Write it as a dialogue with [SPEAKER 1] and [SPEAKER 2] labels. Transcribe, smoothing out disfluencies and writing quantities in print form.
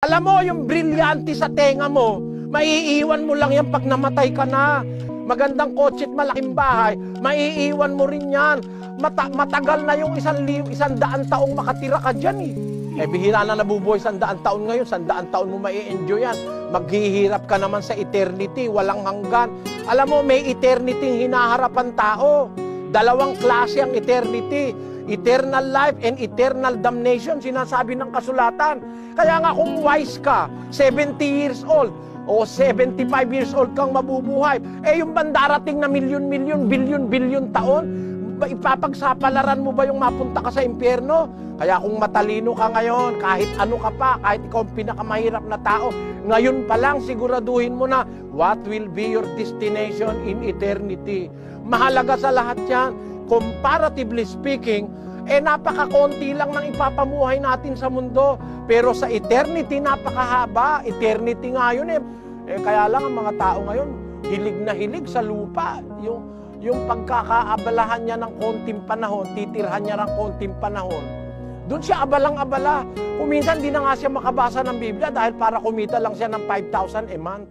[SPEAKER 1] Alam mo, yung brilyante sa tenga mo, maiiwan mo lang yan pag namatay ka na. Magandang kotse at malaking bahay, maiiwan mo rin yan. Matagal na yung 100 taong makatira ka dyan eh. Bihira na nabubuhay 100 taon ngayon, 100 taon mo mai-enjoy yan. Maghihirap ka naman sa eternity, walang hanggan. Alam mo, may eternity hinaharapan tao. Dalawang klase ang eternity. Eternal life and eternal damnation, sinasabi ng kasulatan. Kaya nga kung wise ka, 70 years old, o 75 years old kang mabubuhay, yung bandarating na milyon-milyon, bilyon-bilyon taon, ipapagsapalaran mo ba yung mapunta ka sa impyerno? Kaya kung matalino ka ngayon, kahit ano ka pa, kahit ikaw ang pinakamahirap na tao, ngayon pa lang siguraduhin mo na what will be your destination in eternity. Mahalaga sa lahat yan, comparatively speaking, napakakonti lang ng ipapamuhay natin sa mundo. Pero sa eternity, napakahaba. Eternity nga yun kaya lang ang mga tao ngayon, hilig na hilig sa lupa. Yung pagkakaabalahan niya ng konting panahon, titirhan niya ng konting panahon, doon siya abalang-abala. Kung minsan di na nga siya makabasa ng Biblia dahil para kumita lang siya ng 5,000 a month.